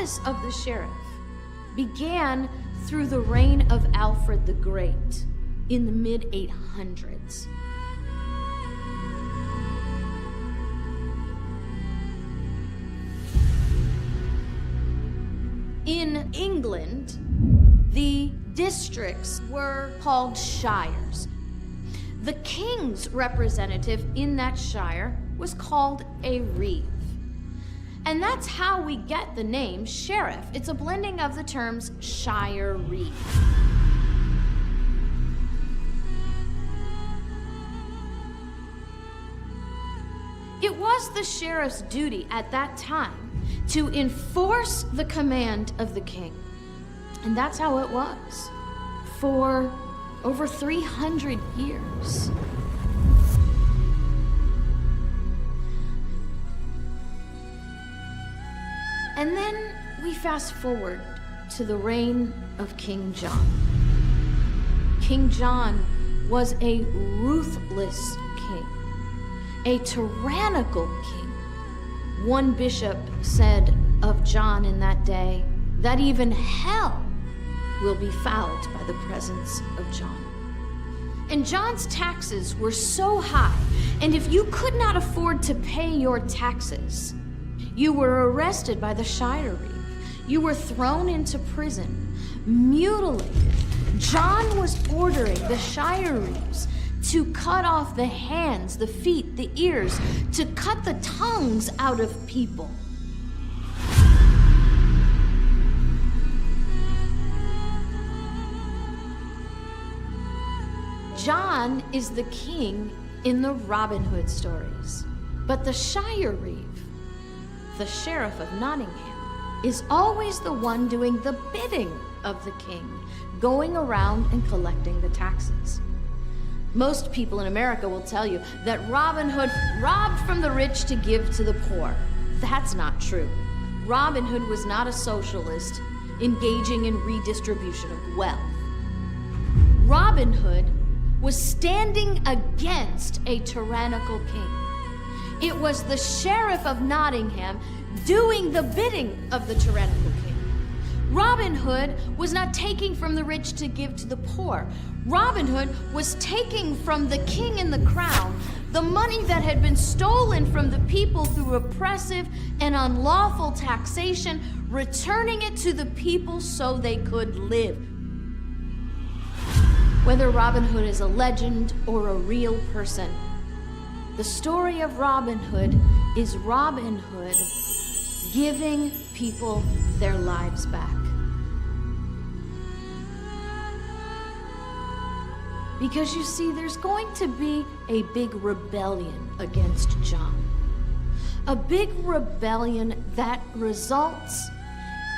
office of the sheriff began through the reign of Alfred the Great in the mid-800s. In England, the districts were called shires. The king's representative in that shire was called a reeve. And that's how we get the name sheriff. It's a blending of the terms shire reeve. It was the sheriff's duty at that time to enforce the command of the king. And that's how it was for over 300 years. And then we fast forward to the reign of King John. King John was a ruthless king, a tyrannical king. One bishop said of John in that day that even hell will be fouled by the presence of John. And John's taxes were so high, and if you could not afford to pay your taxes, you were arrested by the shire reeve. You were thrown into prison, mutilated. John was ordering the shire reeves to cut off the hands, the feet, the ears, to cut the tongues out of people. John is the king in the Robin Hood stories, but the shire reeve, the sheriff of Nottingham, is always the one doing the bidding of the king, going around and collecting the taxes. Most people in America will tell you that Robin Hood robbed from the rich to give to the poor. That's not true. Robin Hood was not a socialist engaging in redistribution of wealth. Robin Hood was standing against a tyrannical king. It was the sheriff of Nottingham doing the bidding of the tyrannical king. Robin Hood was not taking from the rich to give to the poor. Robin Hood was taking from the king and the crown the money that had been stolen from the people through oppressive and unlawful taxation, returning it to the people so they could live. Whether Robin Hood is a legend or a real person, the story of Robin Hood is Robin Hood giving people their lives back. Because you see, there's going to be a big rebellion against John. A big rebellion that results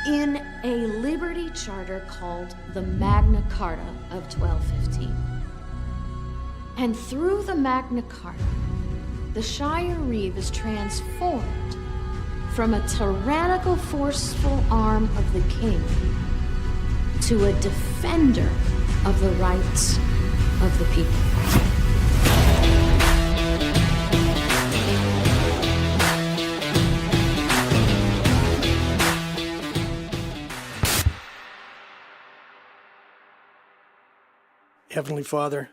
in a liberty charter called the Magna Carta of 1215. And through the Magna Carta, the shire reeve is transformed from a tyrannical, forceful arm of the king to a defender of the rights of the people. Heavenly Father,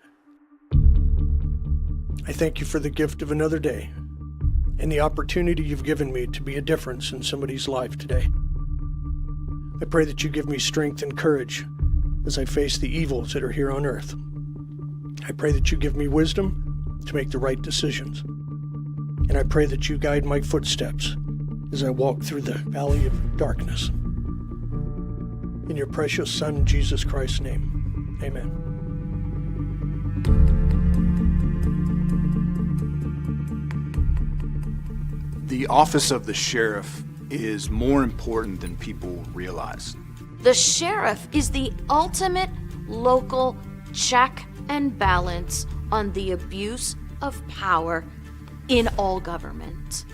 I thank you for the gift of another day and the opportunity you've given me to be a difference in somebody's life today. I pray that you give me strength and courage as I face the evils that are here on earth. I pray that you give me wisdom to make the right decisions. And I pray that you guide my footsteps as I walk through the valley of darkness. In your precious Son, Jesus Christ's name, amen. The office of the sheriff is more important than people realize. The sheriff is the ultimate local check and balance on the abuse of power in all government.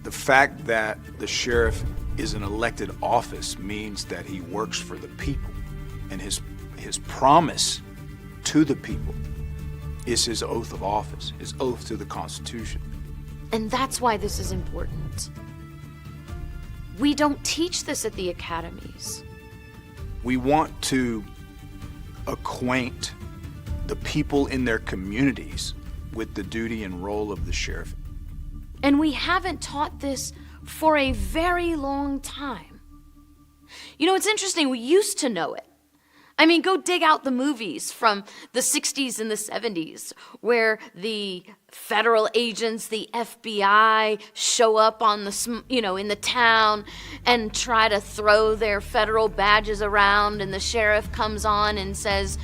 The fact that the sheriff is an elected office means that he works for the people, and his promise to the people is his oath of office, his oath to the Constitution. And that's why this is important. We don't teach this at the academies. We want to acquaint the people in their communities with the duty and role of the sheriff. And we haven't taught this for a very long time. You know, it's interesting, we used to know it. I mean, go dig out the movies from the 60s and the 70s where the federal agents, the FBI, show up on in the town and try to throw their federal badges around, and the sheriff comes on and says,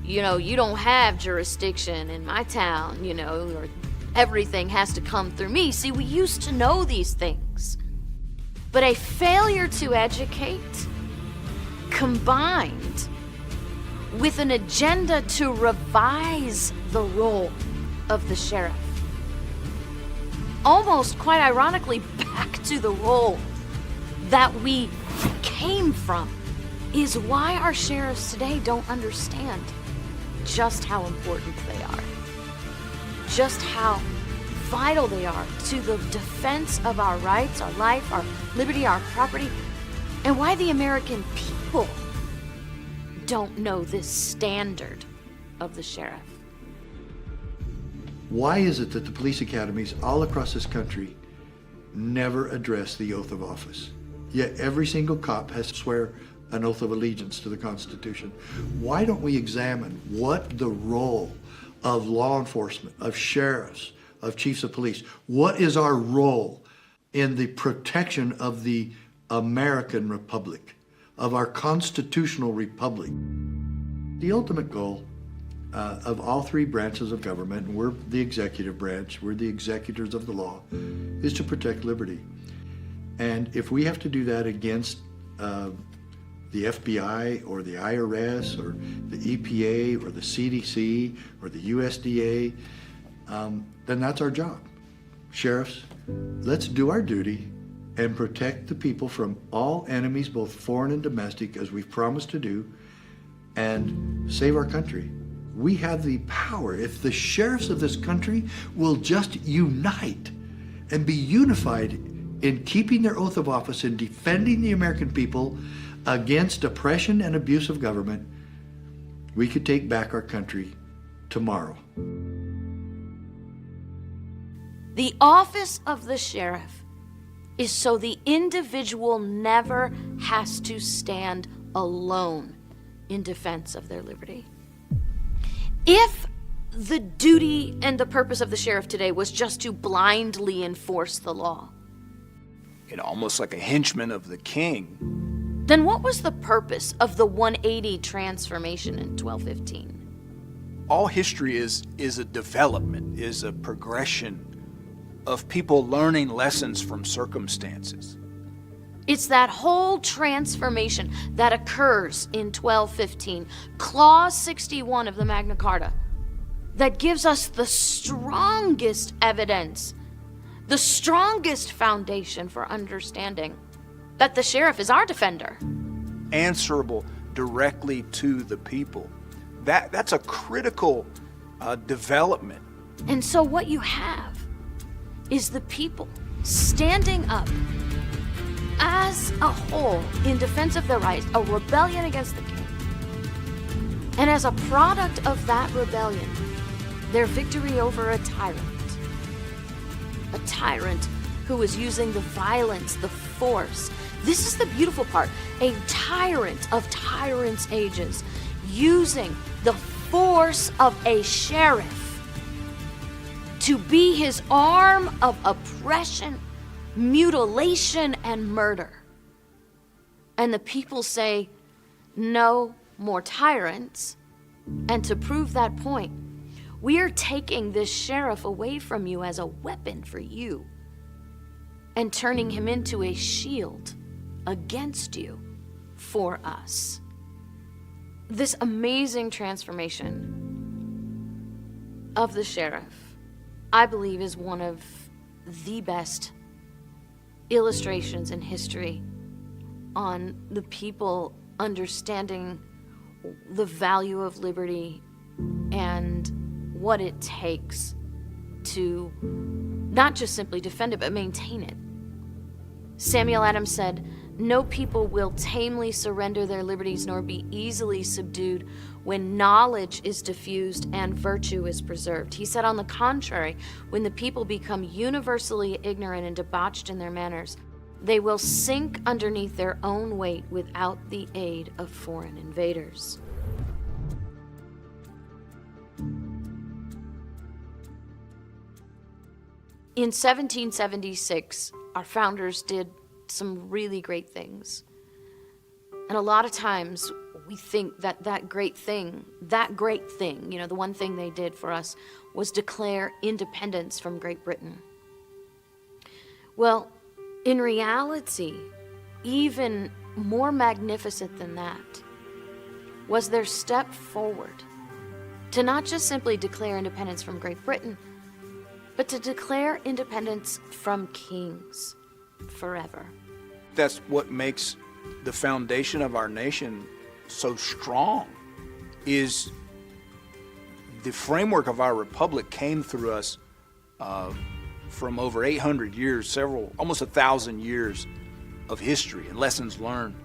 you don't have jurisdiction in my town, or everything has to come through me. See, we used to know these things. But a failure to educate combined with an agenda to revise the role of the sheriff, almost quite ironically back to the role that we came from, is why our sheriffs today don't understand just how important they are, just how vital they are to the defense of our rights, our life, our liberty, our property, and why the American people don't know this standard of the sheriff. Why is it that the police academies all across this country never address the oath of office? Yet every single cop has to swear an oath of allegiance to the Constitution. Why don't we examine what the role of law enforcement, of sheriffs, of chiefs of police, what is our role in the protection of the American Republic, of our constitutional republic? The ultimate goal of all three branches of government, and we're the executive branch, we're the executors of the law, is to protect liberty. And if we have to do that against the FBI or the IRS or the EPA or the CDC or the USDA, then that's our job. Sheriffs, let's do our duty and protect the people from all enemies, both foreign and domestic, as we've promised to do, and save our country. We have the power. If the sheriffs of this country will just unite and be unified in keeping their oath of office and defending the American people against oppression and abuse of government, we could take back our country tomorrow. The office of the sheriff is so the individual never has to stand alone in defense of their liberty. If the duty and the purpose of the sheriff today was just to blindly enforce the law, Almost like a henchman of the king, then what was the purpose of the 180 transformation in 1215? all history is a development, is a progression of people learning lessons from circumstances. It's that whole transformation that occurs in 1215, Clause 61 of the Magna Carta, that gives us the strongest evidence, the strongest foundation for understanding that the sheriff is our defender. Answerable directly to the people. That's a critical development. And so what you have is the people standing up as a whole in defense of their rights, a rebellion against the king. And as a product of that rebellion, their victory over a tyrant who was using the violence, the force. This is the beautiful part. A tyrant of tyrants' ages using the force of a sheriff to be his arm of oppression, mutilation, and murder. And the people say, no more tyrants. And to prove that point, we are taking this sheriff away from you as a weapon for you and turning him into a shield against you for us. This amazing transformation of the sheriff, I believe, is one of the best illustrations in history on the people understanding the value of liberty and what it takes to not just simply defend it, but maintain it. Samuel Adams said, "No people will tamely surrender their liberties nor be easily subdued when knowledge is diffused and virtue is preserved." He said, on the contrary, when the people become universally ignorant and debauched in their manners, they will sink underneath their own weight without the aid of foreign invaders. In 1776, our founders did some really great things. And a lot of times we think that that great thing, the one thing they did for us was declare independence from Great Britain. Well, in reality, even more magnificent than that was their step forward to not just simply declare independence from Great Britain, but to declare independence from kings forever. That's what makes the foundation of our nation so strong, is the framework of our republic came through us from over 800 years, almost 1,000 years of history and lessons learned.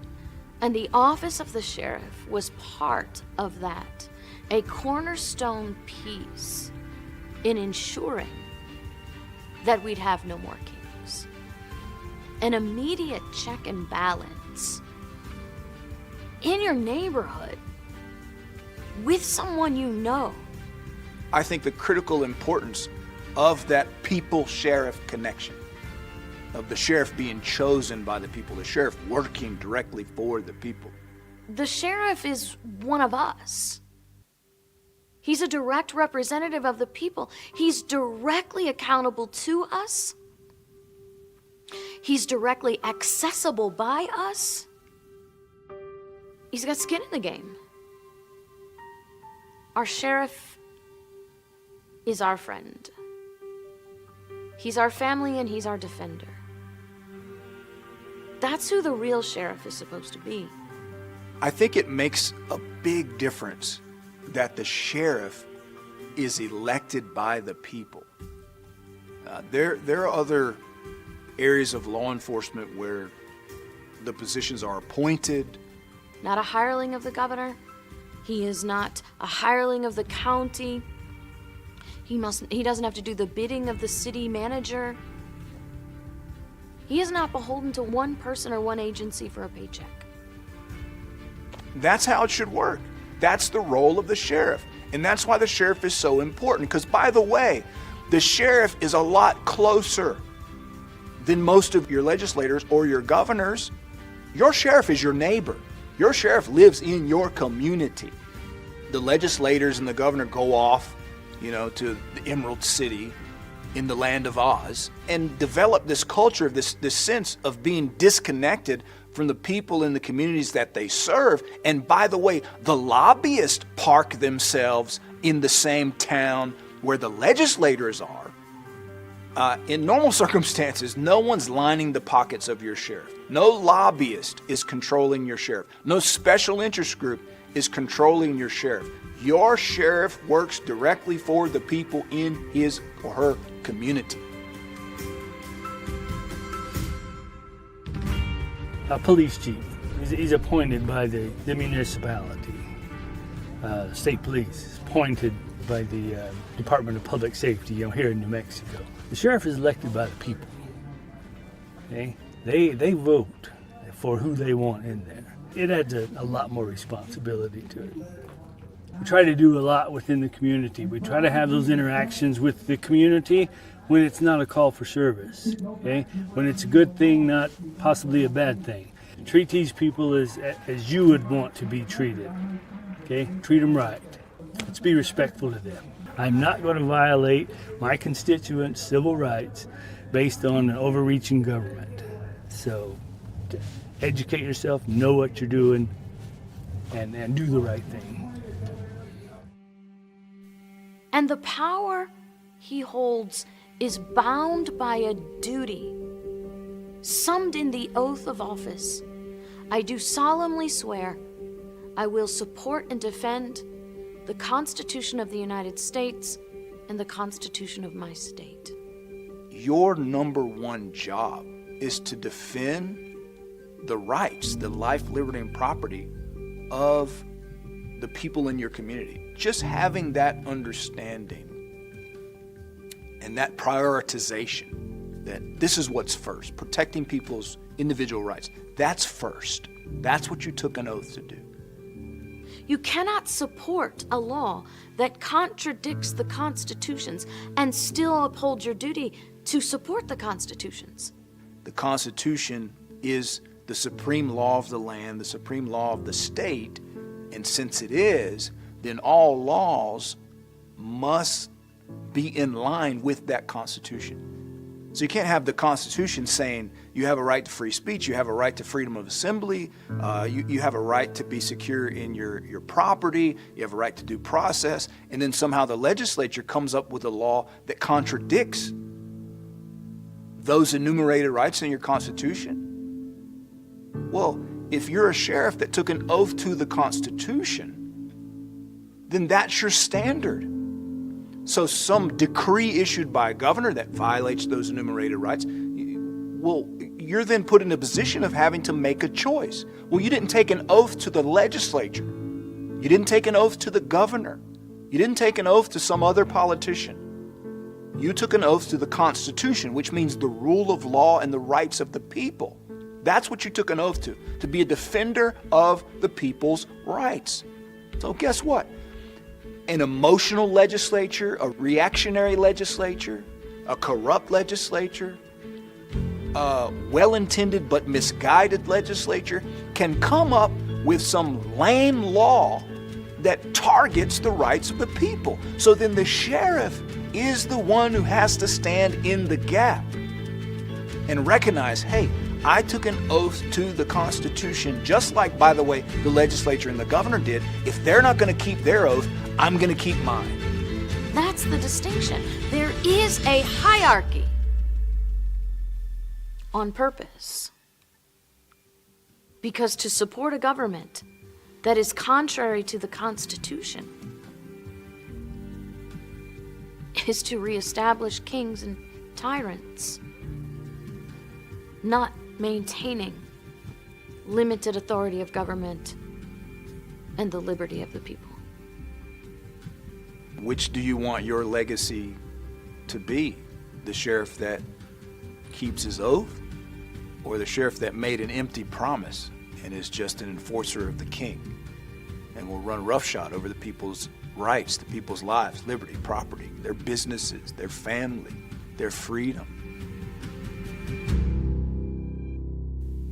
And the office of the sheriff was part of that, a cornerstone piece in ensuring that we'd have no more kings. An immediate check and balance in your neighborhood with someone you know. I think the critical importance of that people-sheriff connection, of the sheriff being chosen by the people, the sheriff working directly for the people. The sheriff is one of us. He's a direct representative of the people. He's directly accountable to us. He's directly accessible by us. He's got skin in the game. Our sheriff is our friend. He's our family and he's our defender. That's who the real sheriff is supposed to be. I think it makes a big difference that the sheriff is elected by the people. There are other areas of law enforcement where the positions are appointed. Not a hireling of the governor. He is not a hireling of the county. He doesn't have to do the bidding of the city manager. He is not beholden to one person or one agency for a paycheck. That's how it should work. That's the role of the sheriff. And that's why the sheriff is so important. Because, by the way, the sheriff is a lot closer than most of your legislators or your governors. Your sheriff is your neighbor. Your sheriff lives in your community. The legislators and the governor go off, to the Emerald City in the land of Oz and develop this culture of this sense of being disconnected from the people in the communities that they serve. And by the way, the lobbyists park themselves in the same town where the legislators are. In normal circumstances, no one's lining the pockets of your sheriff. No lobbyist is controlling your sheriff. No special interest group is controlling your sheriff. Your sheriff works directly for the people in his or her community. A police chief. He's appointed by the municipality. State police is appointed by the Department of Public Safety, here in New Mexico. The sheriff is elected by the people. Okay? They vote for who they want in there. It adds a lot more responsibility to it. We try to do a lot within the community. We try to have those interactions with the community when it's not a call for service, okay? When it's a good thing, not possibly a bad thing. Treat these people as you would want to be treated, okay? Treat them right. Let's be respectful to them. I'm not going to violate my constituents' civil rights based on an overreaching government. So educate yourself, know what you're doing, and do the right thing. And the power he holds is bound by a duty summed in the oath of office. I do solemnly swear I will support and defend the Constitution of the United States and the Constitution of my state. Your number one job is to defend the rights, the life, liberty, and property of the people in your community. Just having that understanding and that prioritization that this is what's first, protecting people's individual rights. That's first. That's what you took an oath to do. You cannot support a law that contradicts the constitutions and still uphold your duty to support the constitutions. The Constitution is the supreme law of the land, the supreme law of the state, and since it is, then all laws must be in line with that Constitution. So you can't have the Constitution saying you have a right to free speech, you have a right to freedom of assembly, you have a right to be secure in your property, you have a right to due process, and then somehow the legislature comes up with a law that contradicts those enumerated rights in your Constitution. Well, if you're a sheriff that took an oath to the Constitution, then that's your standard. So some decree issued by a governor that violates those enumerated rights, well, you're then put in a position of having to make a choice. Well, you didn't take an oath to the legislature. You didn't take an oath to the governor. You didn't take an oath to some other politician. You took an oath to the Constitution, which means the rule of law and the rights of the people. That's what you took an oath to be a defender of the people's rights. So guess what? An emotional legislature, a reactionary legislature, a corrupt legislature, a well-intended but misguided legislature can come up with some lame law that targets the rights of the people. So then the sheriff is the one who has to stand in the gap and recognize, hey, I took an oath to the Constitution, just like, by the way, the legislature and the governor did. If they're not going to keep their oath, I'm going to keep mine. That's the distinction. There is a hierarchy on purpose. Because to support a government that is contrary to the Constitution is to reestablish kings and tyrants, not maintaining limited authority of government and the liberty of the people. Which do you want your legacy to be? The sheriff that keeps his oath, or the sheriff that made an empty promise and is just an enforcer of the king and will run roughshod over the people's rights, the people's lives, liberty, property, their businesses, their family, their freedom?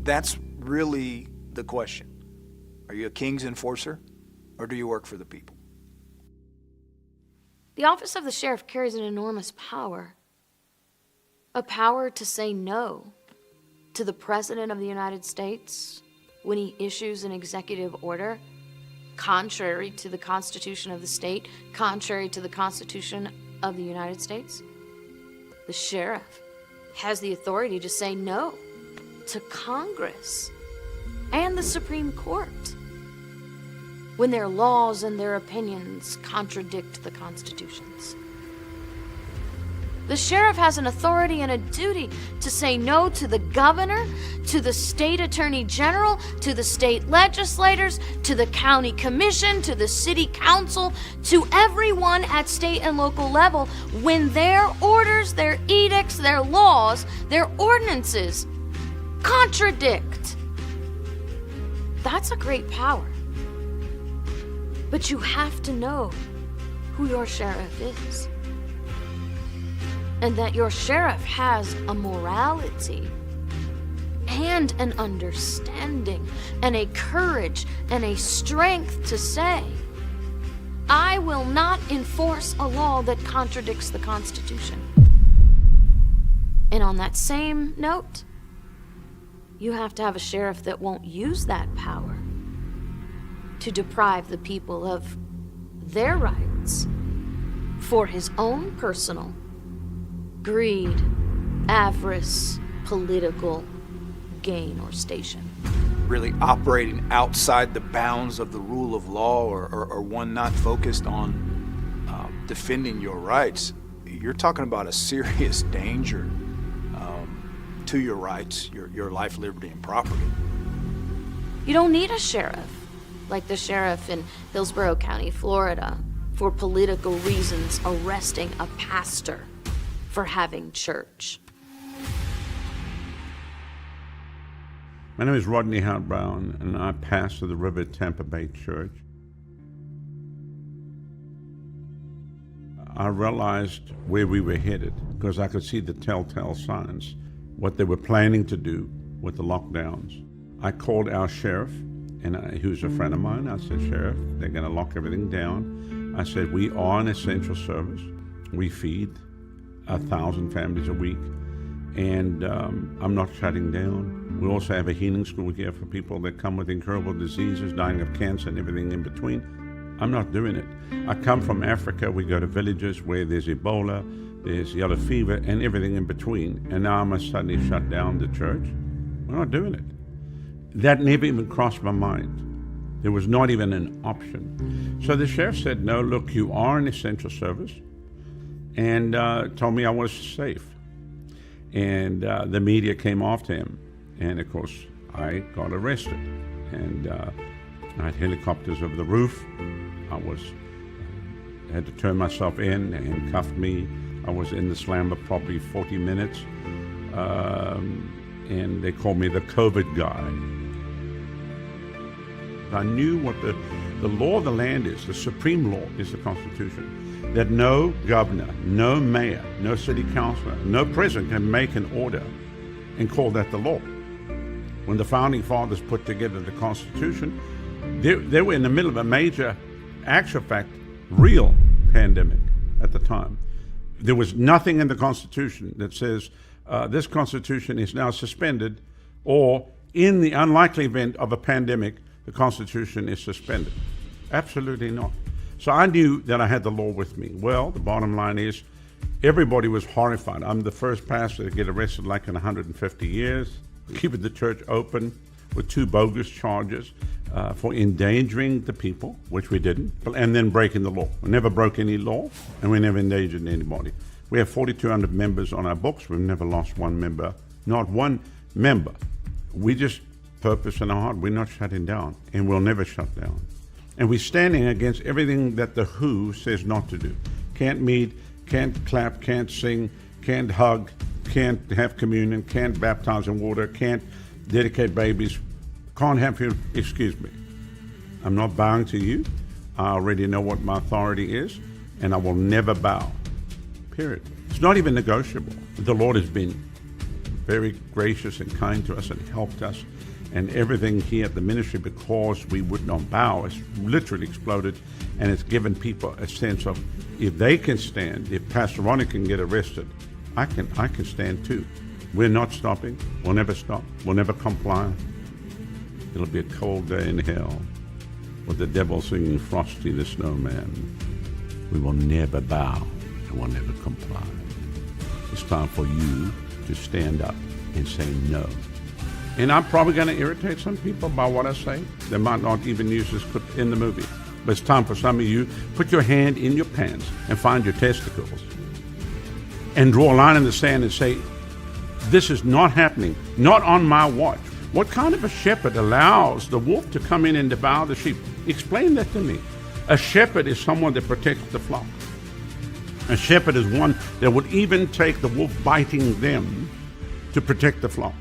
That's really the question. Are you a king's enforcer, or do you work for the people? The office of the sheriff carries an enormous power. A power to say no to the President of the United States when he issues an executive order contrary to the Constitution of the state, contrary to the Constitution of the United States. The sheriff has the authority to say no to Congress and the Supreme Court when their laws and their opinions contradict the constitutions. The sheriff has an authority and a duty to say no to the governor, to the state attorney general, to the state legislators, to the county commission, to the city council, to everyone at state and local level when their orders, their edicts, their laws, their ordinances contradict. That's a great power. But you have to know who your sheriff is. And that your sheriff has a morality and an understanding and a courage and a strength to say, I will not enforce a law that contradicts the Constitution. And on that same note, you have to have a sheriff that won't use that power to deprive the people of their rights for his own personal greed, avarice, political gain, or station. Really operating outside the bounds of the rule of law, or one not focused on defending your rights, you're talking about a serious danger to your rights, your life, liberty, and property. You don't need a sheriff, like the sheriff in Hillsborough County, Florida, for political reasons arresting a pastor for having church. My name is Rodney Howard Brown, and I pastor the River Tampa Bay Church. I realized where we were headed because I could see the telltale signs, what they were planning to do with the lockdowns. I called our sheriff, and who's a friend of mine. I said, Sheriff, they're going to lock everything down. I said, we are an essential service. We feed 1,000 families a week, and I'm not shutting down. We also have a healing school here for people that come with incurable diseases, dying of cancer and everything in between. I'm not doing it. I come from Africa. We go to villages where there's Ebola, there's yellow fever, and everything in between. And now I must suddenly shut down the church. We're not doing it. That never even crossed my mind. There was not even an option. So the sheriff said, no, look, you are an essential service, and told me I was safe. And the media came after him. And of course, I got arrested. And I had helicopters over the roof. I had to turn myself in and cuffed me. I was in the slammer probably 40 minutes. And they called me the COVID guy. I knew what the law of the land is. The supreme law is the Constitution. That no governor, no mayor, no city councilor, no president can make an order and call that the law. When the founding fathers put together the Constitution, they were in the middle of a major, actual fact, real pandemic at the time. There was nothing in the Constitution that says this Constitution is now suspended, or in the unlikely event of a pandemic, the Constitution is suspended. Absolutely not. So I knew that I had the law with me. Well, the bottom line is everybody was horrified. I'm the first pastor to get arrested like in 150 years, keeping the church open with 2 bogus charges for endangering the people, which we didn't, and then breaking the law. We never broke any law, and we never endangered anybody. We have 4,200 members on our books. We've never lost one member, not one member. We just purpose in our heart. We're not shutting down, and we'll never shut down. And we're standing against everything that the WHO says not to do. Can't meet, can't clap, can't sing, can't hug, can't have communion, can't baptize in water, can't dedicate babies, can't have you. Excuse me. I'm not bowing to you. I already know what my authority is, and I will never bow. Period. It's not even negotiable. The Lord has been very gracious and kind to us and helped us, and everything here at the ministry, because we would not bow, has literally exploded, and it's given people a sense of, if they can stand, if Pastor Ronnie can get arrested, I can stand too. We're not stopping. We'll never stop. We'll never comply. It'll be a cold day in hell with the devil singing Frosty the Snowman. We will never bow and we'll never comply. It's time for you to stand up and say no. And I'm probably going to irritate some people by what I say. They might not even use this clip in the movie. But it's time for some of you, put your hand in your pants and find your testicles and draw a line in the sand and say, this is not happening, not on my watch. What kind of a shepherd allows the wolf to come in and devour the sheep? Explain that to me. A shepherd is someone that protects the flock. A shepherd is one that would even take the wolf biting them to protect the flock.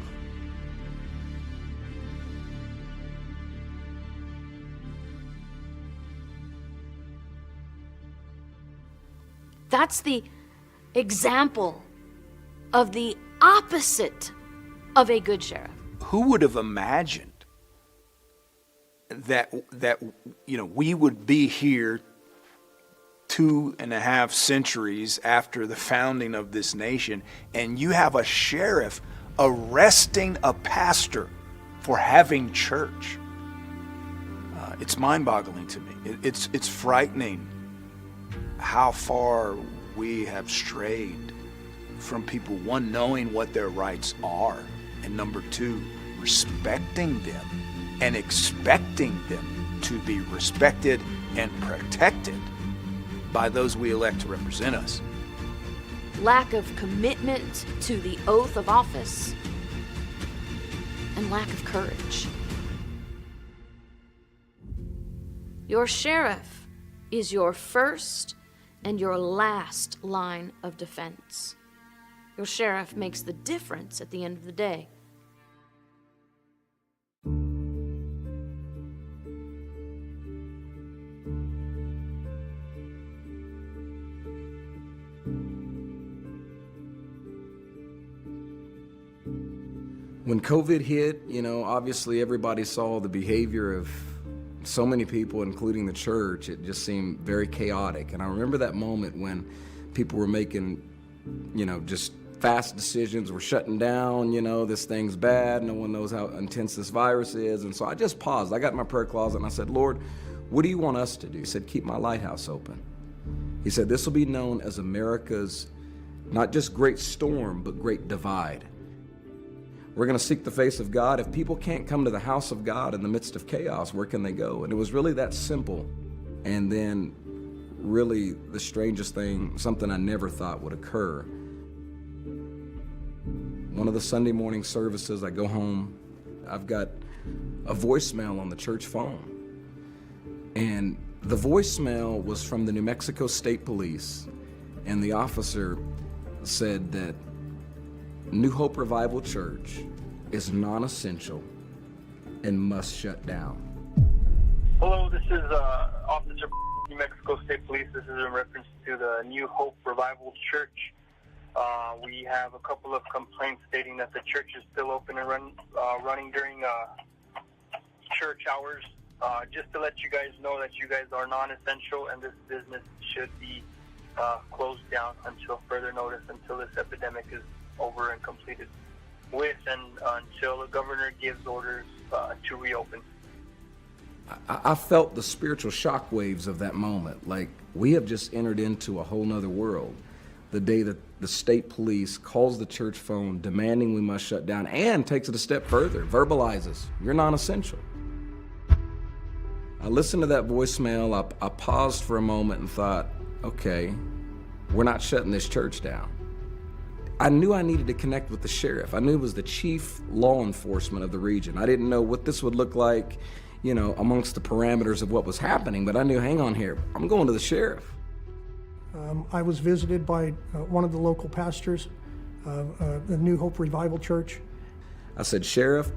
That's the example of the opposite of a good sheriff. Who would have imagined that we would be here 2.5 centuries after the founding of this nation, and you have a sheriff arresting a pastor for having church? It's mind-boggling to me. It's frightening how far we have strayed from people, one, knowing what their rights are, and number 2, respecting them and expecting them to be respected and protected by those we elect to represent us. Lack of commitment to the oath of office and lack of courage. Your sheriff is your first and your last line of defense. Your sheriff makes the difference at the end of the day. When COVID hit, obviously everybody saw the behavior of so many people, including the church. It just seemed very chaotic. And I remember that moment when people were making, just fast decisions. We're shutting down, this thing's bad. No one knows how intense this virus is. And so I just paused. I got in my prayer closet and I said, Lord, what do you want us to do? He said, keep my lighthouse open. He said, this will be known as America's not just great storm, but great divide. We're going to seek the face of God. If people can't come to the house of God in the midst of chaos, where can they go? And it was really that simple. And then really the strangest thing, something I never thought would occur. One of the Sunday morning services, I go home, I've got a voicemail on the church phone. And the voicemail was from the New Mexico State Police. And the officer said that New Hope Revival Church is non-essential and must shut down. Hello, this is Officer New Mexico State Police. This is in reference to the New Hope Revival Church. We have a couple of complaints stating that the church is still open and running during church hours. Just to let you guys know that you guys are non-essential and this business should be closed down until further notice, until this epidemic is over and completed with, and until the governor gives orders to reopen. I felt the spiritual shockwaves of that moment. Like, we have just entered into a whole nother world. The day that the state police calls the church phone demanding we must shut down, and takes it a step further, verbalizes, you're non-essential. I listened to that voicemail, I paused for a moment and thought, okay, we're not shutting this church down. I knew I needed to connect with the sheriff. I knew he was the chief law enforcement of the region. I didn't know what this would look like, amongst the parameters of what was happening, but I knew, hang on here, I'm going to the sheriff. I was visited by one of the local pastors of the New Hope Revival Church. I said, Sheriff,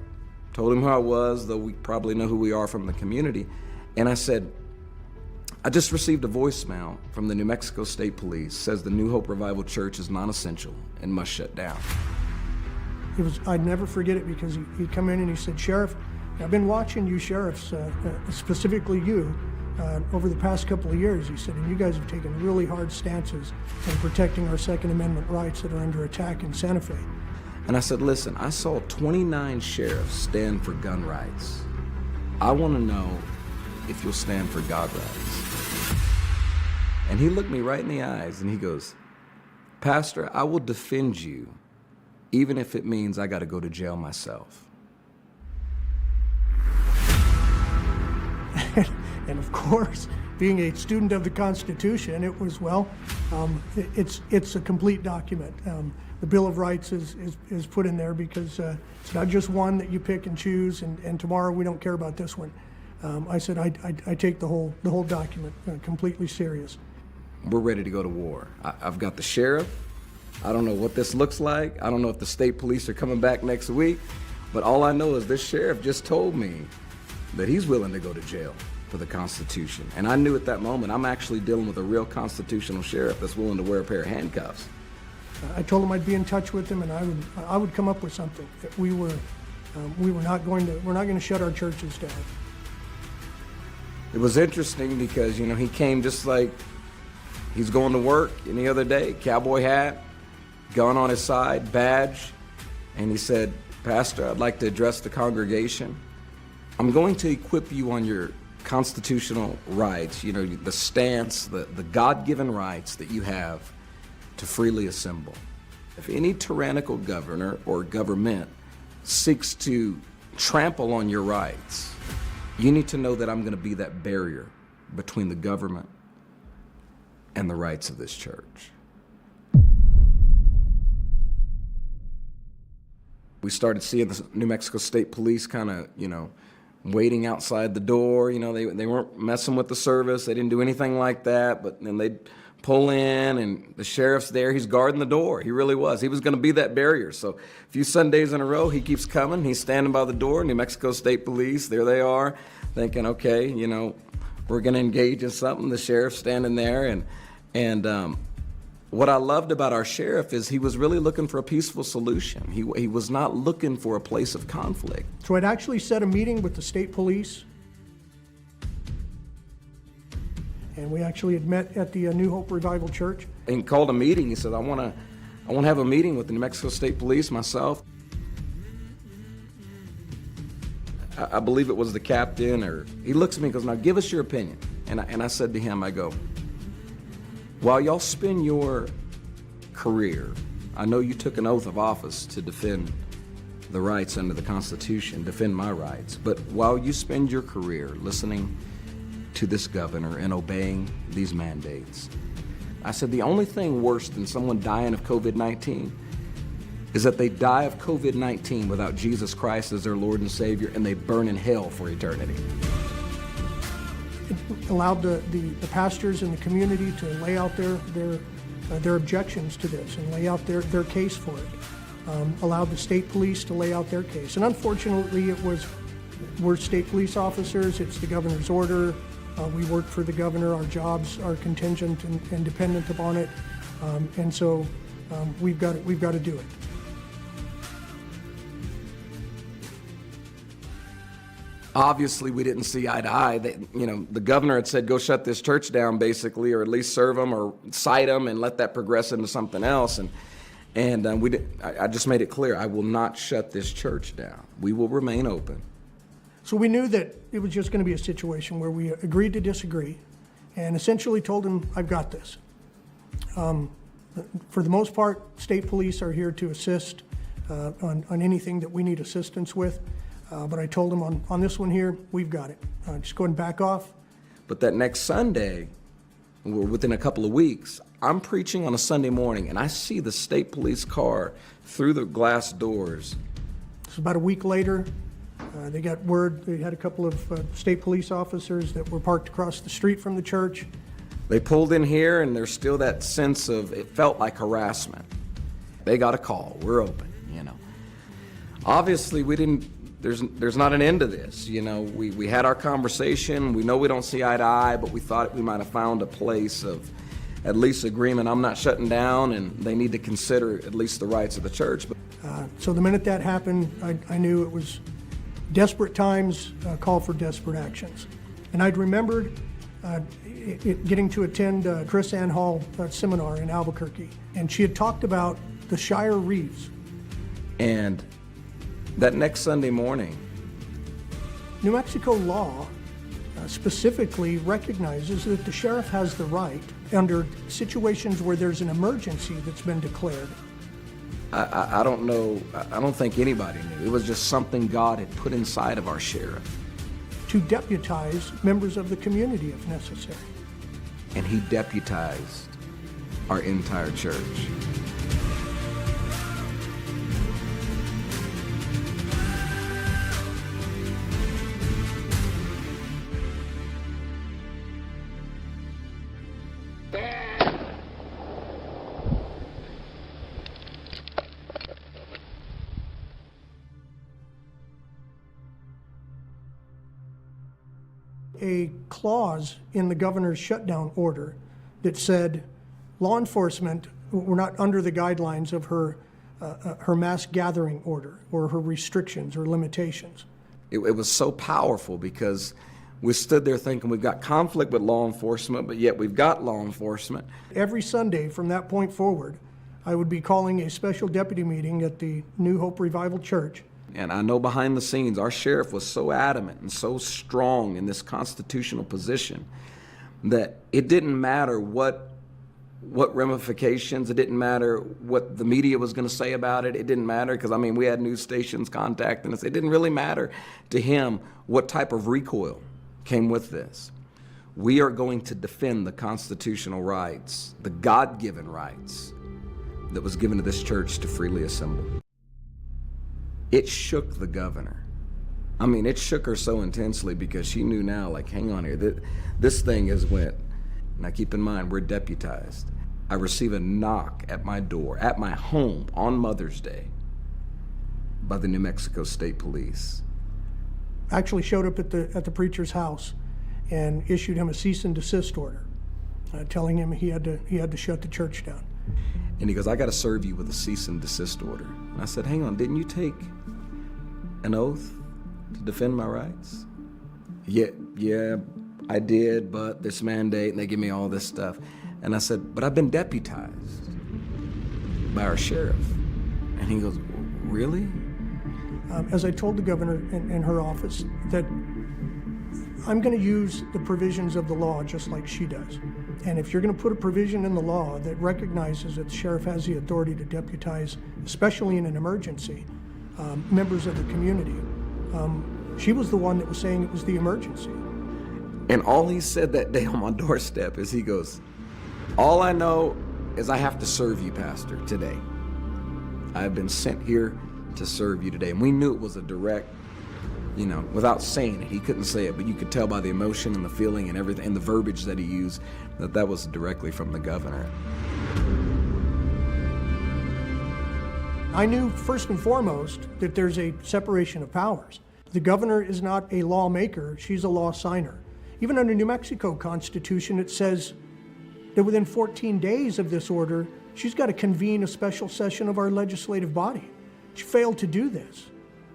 told him who I was, though we probably know who we are from the community, and I said, I just received a voicemail from the New Mexico State Police. Says the New Hope Revival Church is non-essential and must shut down. I'd never forget it, because he'd come in and he said, Sheriff, I've been watching you sheriffs, specifically you, over the past couple of years, he said, and you guys have taken really hard stances in protecting our Second Amendment rights that are under attack in Santa Fe. And I said, listen, I saw 29 sheriffs stand for gun rights. I want to know if you'll stand for God rights. And he looked me right in the eyes and he goes, Pastor, I will defend you, even if it means I got to go to jail myself. And of course, being a student of the Constitution, it was, it's a complete document. The Bill of Rights is put in there because it's not just one that you pick and choose, and tomorrow we don't care about this one. I said I take the whole document completely serious. We're ready to go to war. I've got the sheriff. I don't know what this looks like. I don't know if the state police are coming back next week, but all I know is this sheriff just told me that he's willing to go to jail for the Constitution. And I knew at that moment I'm actually dealing with a real constitutional sheriff that's willing to wear a pair of handcuffs. I told him I'd be in touch with him, and I would come up with something. That we're not going to shut our churches down. It was interesting because, he came just like he's going to work any other day, cowboy hat, gun on his side, badge, and he said, Pastor, I'd like to address the congregation. I'm going to equip you on your constitutional rights, the stance, the God-given rights that you have to freely assemble. If any tyrannical governor or government seeks to trample on your rights, you need to know that I'm going to be that barrier between the government and the rights of this church. We started seeing the New Mexico State Police kind of, waiting outside the door. They weren't messing with the service. They didn't do anything like that, but then they'd pull in, and the sheriff's there. He's guarding the door. He really was. He was going to be that barrier. So a few Sundays in a row, he keeps coming. He's standing by the door. New Mexico State Police, there they are, thinking, okay, we're going to engage in something. The sheriff's standing there, and what I loved about our sheriff is he was really looking for a peaceful solution. He was not looking for a place of conflict. So I'd actually set a meeting with the state police, and we actually had met at the New Hope Revival Church. And he called a meeting. He said, I want to have a meeting with the New Mexico State Police, myself. I believe it was the captain, or he looks at me and goes, now give us your opinion. And I said to him, I go, while y'all spend your career, I know you took an oath of office to defend the rights under the Constitution, defend my rights, but while you spend your career listening to this governor and obeying these mandates, I said the only thing worse than someone dying of COVID-19 is that they die of COVID-19 without Jesus Christ as their Lord and Savior, and they burn in hell for eternity. It allowed the pastors in the community to lay out their objections to this and lay out their case for it. Allowed the state police to lay out their case. And unfortunately, we're state police officers. It's the governor's order. We work for the governor. Our jobs are contingent and dependent upon it. And so we've got to do it. Obviously, we didn't see eye to eye. The governor had said, go shut this church down, basically, or at least serve them or cite them and let that progress into something else. And I just made it clear, I will not shut this church down. We will remain open. So we knew that it was just going to be a situation where we agreed to disagree and essentially told him, I've got this. For the most part, state police are here to assist on anything that we need assistance with. But I told him on this one here, we've got it. Just go ahead and back off. But that next Sunday, within a couple of weeks, I'm preaching on a Sunday morning, and I see the state police car through the glass doors. So about a week later, they got word. They had a couple of state police officers that were parked across the street from the church. They pulled in here, and there's still that sense of, it felt like harassment. They got a call. We're open, Obviously, we didn't. There's not an end to this. We had our conversation. We know we don't see eye to eye, but we thought we might have found a place of at least agreement. I'm not shutting down, and they need to consider at least the rights of the church. So the minute that happened, I knew it was desperate times call for desperate actions. And I'd remembered getting to attend Chris Ann Hall seminar in Albuquerque, and she had talked about the Shire Reeves. And that next Sunday morning, New Mexico law specifically recognizes that the sheriff has the right, under situations where there's an emergency that's been declared. I don't know, I don't think anybody knew. It was just something God had put inside of our sheriff. To deputize members of the community if necessary. And he deputized our entire church. A clause in the governor's shutdown order that said law enforcement were not under the guidelines of her mass gathering order or her restrictions or limitations. It was so powerful because we stood there thinking we've got conflict with law enforcement, but yet we've got law enforcement. Every Sunday from that point forward, I would be calling a special deputy meeting at the New Hope Revival Church. And I know behind the scenes, our sheriff was so adamant and so strong in this constitutional position that it didn't matter what ramifications, it didn't matter what the media was going to say about it, it didn't matter because, we had news stations contacting us. It didn't really matter to him what type of recoil came with this. We are going to defend the constitutional rights, the God-given rights that was given to this church to freely assemble. it shook the governor. I mean, it shook her so intensely because she knew now, like, hang on here, this thing has went. Now keep in mind, we're deputized. I receive a knock at my door, at my home on Mother's Day by the New Mexico State Police. Actually showed up at the preacher's house and issued him a cease and desist order, telling him he had to shut the church down. And he goes, I got to serve you with a cease and desist order. And I said, hang on, didn't you take an oath to defend my rights? Yeah, I did, but this mandate, and they give me all this stuff. And I said, but I've been deputized by our sheriff. And he goes, really? As I told the governor in her office, that I'm going to use the provisions of the law just like she does. And if you're going to put a provision in the law that recognizes that the sheriff has the authority to deputize, especially in an emergency, members of the community, she was the one that was saying it was the emergency. And all he said that day on my doorstep is he goes, all I know is I have to serve you, Pastor, today. I have been sent here to serve you today. And we knew it was a direct, without saying it, he couldn't say it, but you could tell by the emotion and the feeling and everything and the verbiage that he used that was directly from the governor. I knew first and foremost that there's a separation of powers. The governor is not a lawmaker, she's a law signer. Even under New Mexico Constitution, it says that within 14 days of this order, she's got to convene a special session of our legislative body. She failed to do this.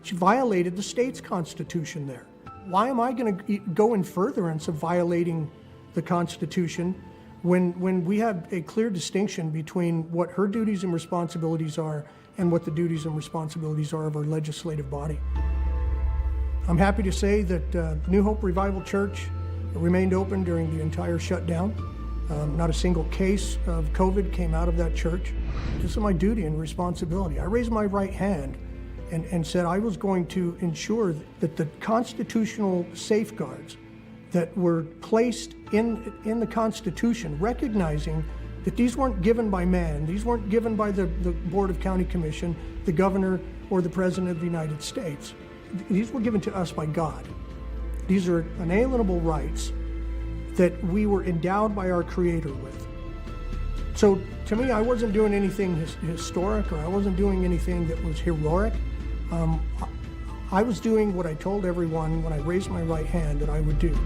She violated the state's constitution there. Why am I going to go in furtherance of violating the Constitution when we have a clear distinction between what her duties and responsibilities are and what the duties and responsibilities are of our legislative body? I'm happy to say that New Hope Revival Church remained open during the entire shutdown. Not a single case of COVID came out of that church. This is my duty and responsibility. I raised my right hand and said I was going to ensure that the constitutional safeguards that were placed in the Constitution, recognizing that these weren't given by man, these weren't given by the Board of County Commission, the governor, or the President of the United States. These were given to us by God. These are inalienable rights that we were endowed by our Creator with. So to me, I wasn't doing anything historic, or I wasn't doing anything that was heroic. I was doing what I told everyone when I raised my right hand that I would do.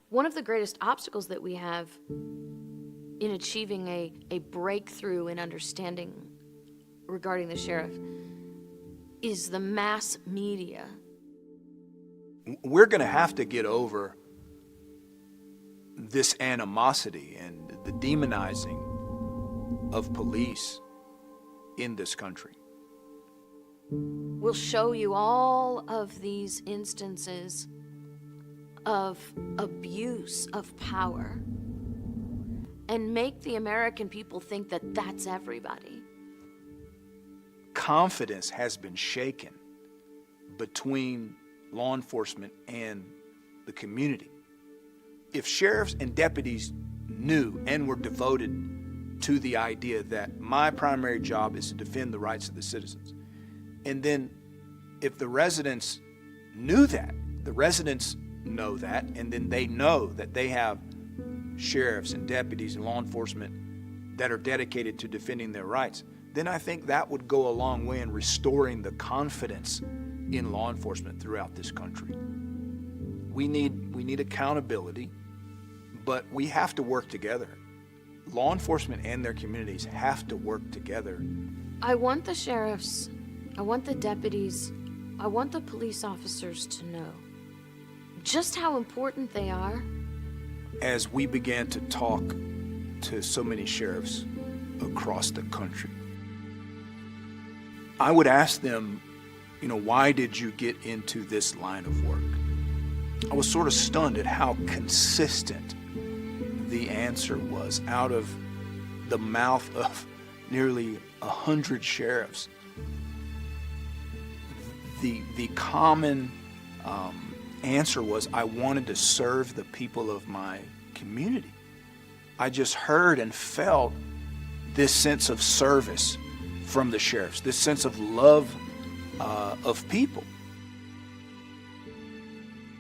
One of the greatest obstacles that we have in achieving a breakthrough in understanding regarding the sheriff is the mass media. We're going to have to get over this animosity and the demonizing of police in this country. We'll show you all of these instances of abuse of power and make the American people think that that's everybody. Confidence has been shaken between law enforcement and the community. If sheriffs and deputies knew and were devoted to the idea that my primary job is to defend the rights of the citizens, and then if the residents knew that, the residents know that, and then they know that they have sheriffs and deputies and law enforcement that are dedicated to defending their rights, then I think that would go a long way in restoring the confidence in law enforcement throughout this country. We need accountability, but we have to work together. Law enforcement and their communities have to work together. I want the sheriffs, I want the deputies, I want the police officers to know just how important they are. As we began to talk to so many sheriffs across the country, I would ask them, why did you get into this line of work? I was sort of stunned at how consistent the answer was out of the mouth of nearly 100 sheriffs. The common answer was, I wanted to serve the people of my community. I just heard and felt this sense of service from the sheriffs, this sense of love of people.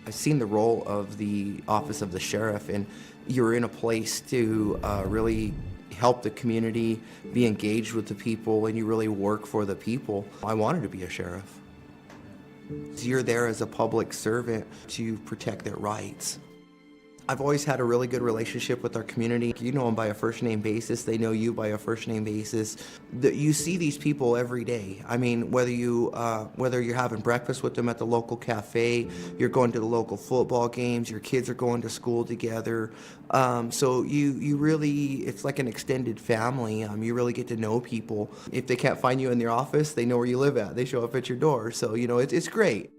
I've seen the role of the office of the sheriff, and you're in a place to really help the community, be engaged with the people, and you really work for the people. I wanted to be a sheriff. You're there as a public servant to protect their rights. I've always had a really good relationship with our community. You know them by a first name basis. They know you by a first name basis. You see these people every day. I mean, whether you're having breakfast with them at the local cafe, you're going to the local football games, your kids are going to school together. So you really, it's like an extended family. You really get to know people. If they can't find you in their office, they know where you live at. They show up at your door. So, it's great.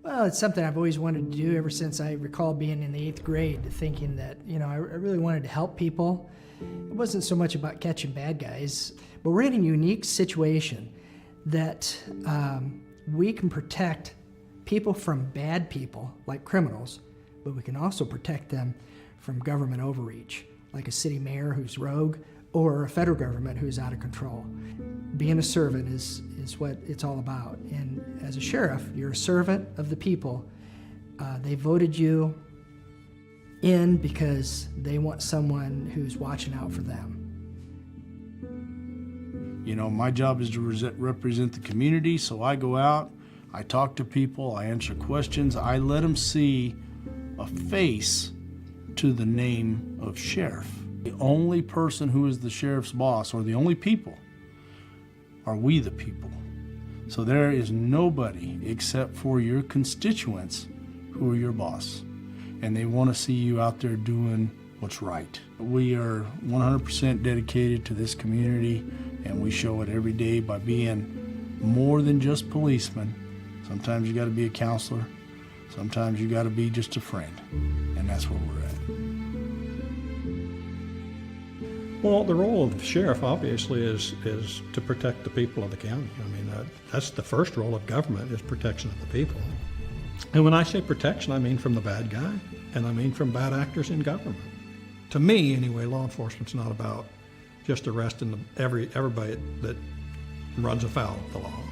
Well, it's something I've always wanted to do ever since I recall being in the 8th grade, thinking that, I really wanted to help people. It wasn't so much about catching bad guys, but we're in a unique situation that we can protect people from bad people, like criminals, but we can also protect them from government overreach, like a city mayor who's rogue or a federal government who's out of control. Being a servant is what it's all about. And as a sheriff, you're a servant of the people. They voted you in because they want someone who's watching out for them. My job is to represent the community, so I go out, I talk to people, I answer questions, I let them see a face to the name of sheriff. The only person who is the sheriff's boss, or the only people, are we the people. So there is nobody except for your constituents who are your boss. And they want to see you out there doing what's right. We are 100% dedicated to this community, and we show it every day by being more than just policemen. Sometimes you got to be a counselor. Sometimes you got to be just a friend. And that's where we're at. Well, the role of the sheriff obviously is to protect the people of the county. I mean, that's the first role of government, is protection of the people. And when I say protection, I mean from the bad guy, and I mean from bad actors in government. To me, anyway, law enforcement's not about just arresting everybody that runs afoul of the law.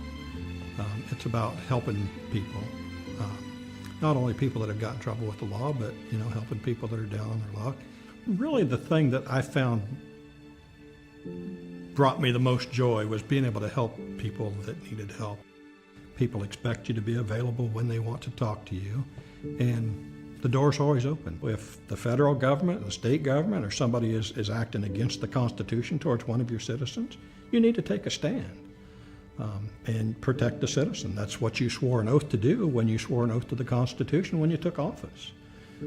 It's about helping people, not only people that have got in trouble with the law, but helping people that are down on their luck. Really, the thing that I found brought me the most joy was being able to help people that needed help. People expect you to be available when they want to talk to you, and the door's always open. If the federal government and the state government or somebody is acting against the Constitution towards one of your citizens, you need to take a stand and protect the citizen. That's what you swore an oath to do when you swore an oath to the Constitution when you took office.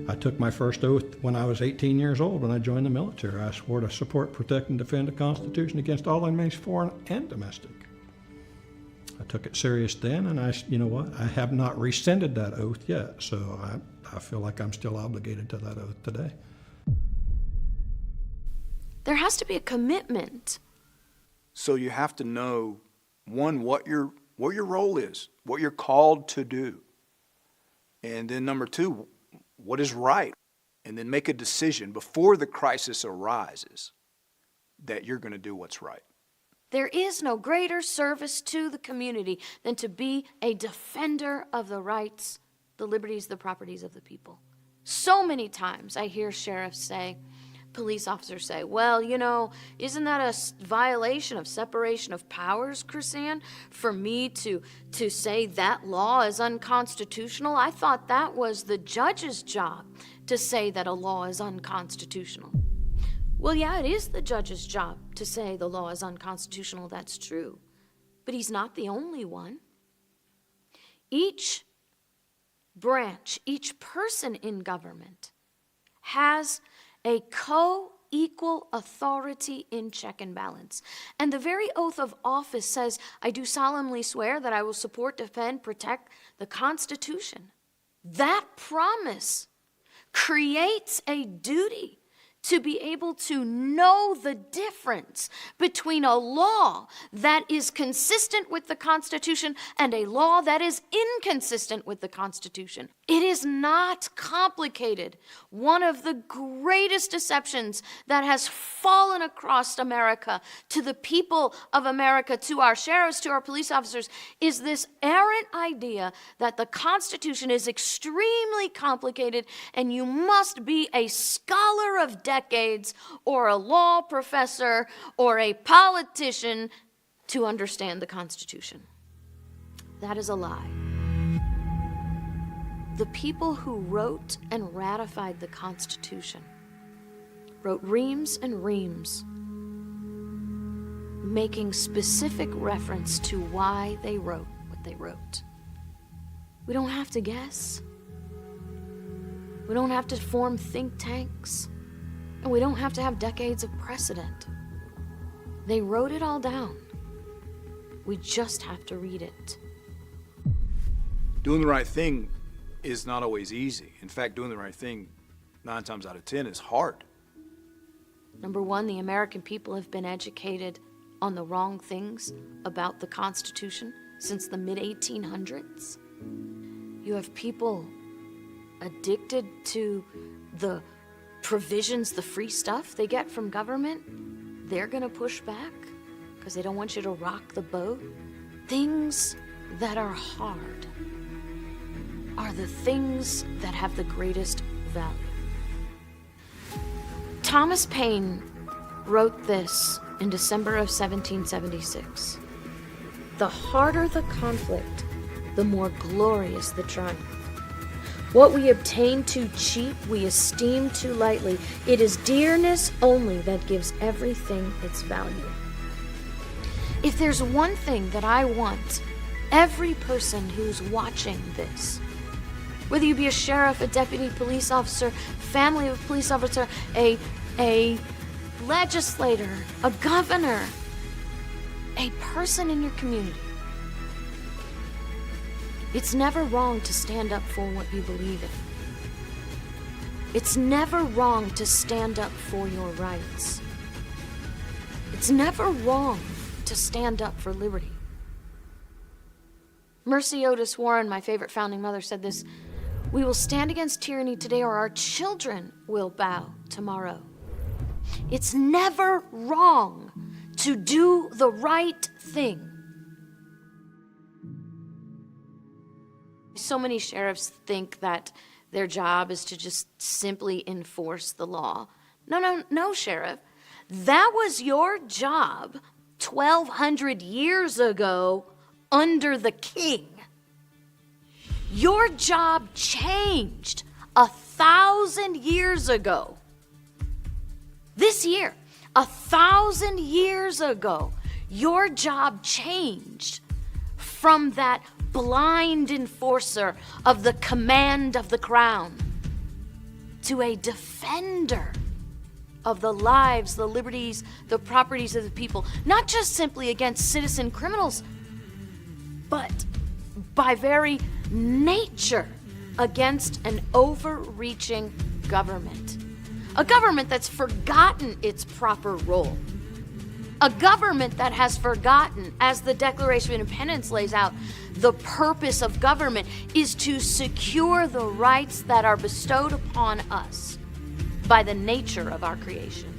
I took my first oath when I was 18 years old when I joined the military. I swore to support, protect, and defend the Constitution against all enemies, foreign and domestic. I took it serious then, and I have not rescinded that oath yet, so I feel like I'm still obligated to that oath today. There has to be a commitment. So you have to know, one, what your role is, what you're called to do. And then number two, what is right, and then make a decision before the crisis arises that you're going to do what's right. There is no greater service to the community than to be a defender of the rights, the liberties, the properties of the people. So many times I hear sheriffs say, police officers say, well, isn't that a violation of separation of powers, Chrisanne, for me to say that law is unconstitutional? I thought that was the judge's job to say that a law is unconstitutional. Well, yeah, it is the judge's job to say the law is unconstitutional, that's true. But he's not the only one. Each branch, each person in government has a co-equal authority in check and balance. And the very oath of office says, I do solemnly swear that I will support, defend, protect the Constitution. That promise creates a duty to be able to know the difference between a law that is consistent with the Constitution and a law that is inconsistent with the Constitution. It is not complicated. One of the greatest deceptions that has fallen across America, to the people of America, to our sheriffs, to our police officers, is this errant idea that the Constitution is extremely complicated and you must be a scholar of decades or a law professor or a politician to understand the Constitution. That is a lie. The people who wrote and ratified the Constitution wrote reams and reams, making specific reference to why they wrote what they wrote. We don't have to guess. We don't have to form think tanks. And we don't have to have decades of precedent. They wrote it all down. We just have to read it. Doing the right thing is not always easy. In fact, doing the right thing 9 times out of 10 is hard. Number one, the American people have been educated on the wrong things about the Constitution since the mid-1800s. You have people addicted to the provisions, the free stuff they get from government. They're gonna push back because they don't want you to rock the boat. Things that are hard are the things that have the greatest value. Thomas Paine wrote this in December of 1776. The harder the conflict, the more glorious the triumph. What we obtain too cheap, we esteem too lightly. It is dearness only that gives everything its value. If there's one thing that I want every person who's watching this, whether you be a sheriff, a deputy police officer, family of a police officer, a legislator, a governor, a person in your community, it's never wrong to stand up for what you believe in. It's never wrong to stand up for your rights. It's never wrong to stand up for liberty. Mercy Otis Warren, my favorite founding mother, said this: "We will stand against tyranny today, or our children will bow tomorrow." It's never wrong to do the right thing. So many sheriffs think that their job is to just simply enforce the law. No, Sheriff. That was your job 1,200 years ago under the king. Your job changed 1,000 years ago. This year, 1,000 years ago, your job changed from that blind enforcer of the command of the crown to a defender of the lives, the liberties, the properties of the people, not just simply against citizen criminals, but by very nature against an overreaching government. A government that's forgotten its proper role. A government that has forgotten, as the Declaration of Independence lays out, the purpose of government is to secure the rights that are bestowed upon us by the nature of our creation.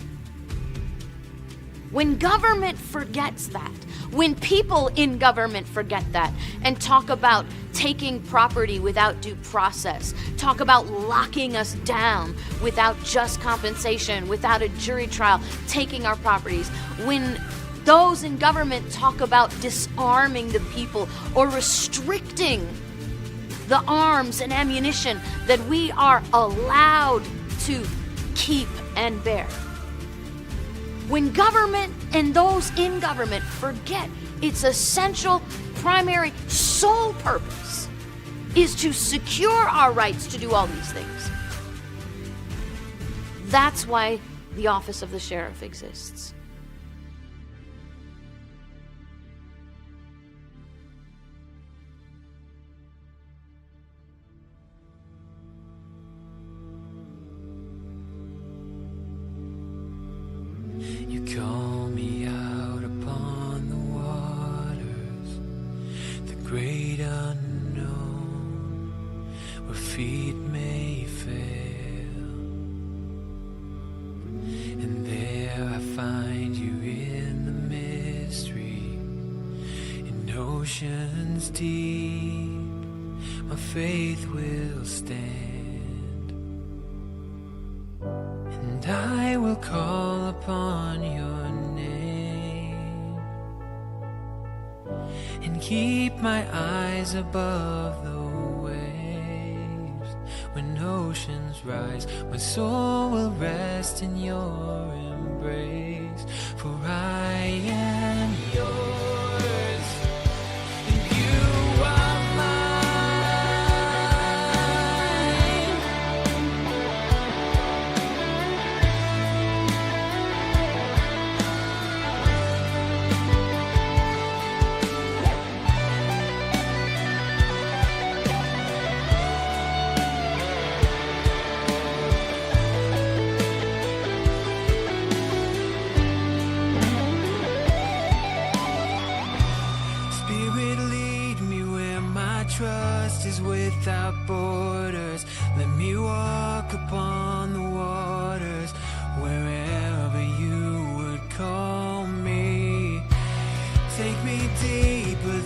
When government forgets that, when people in government forget that and talk about taking property without due process, talk about locking us down without just compensation, without a jury trial, taking our properties, when those in government talk about disarming the people or restricting the arms and ammunition that we are allowed to keep and bear. When government and those in government forget its essential, primary, sole purpose is to secure our rights to do all these things. That's why the office of the sheriff exists. where feet may fail, and there I find you in the mystery, in oceans deep, my faith will stand, and I will call upon your name, and keep my eyes above the waves. When oceans rise, my soul will rest in your embrace, for I am yours, and you are trust is without borders. Let me walk upon the waters, wherever you would call me. Take me deeper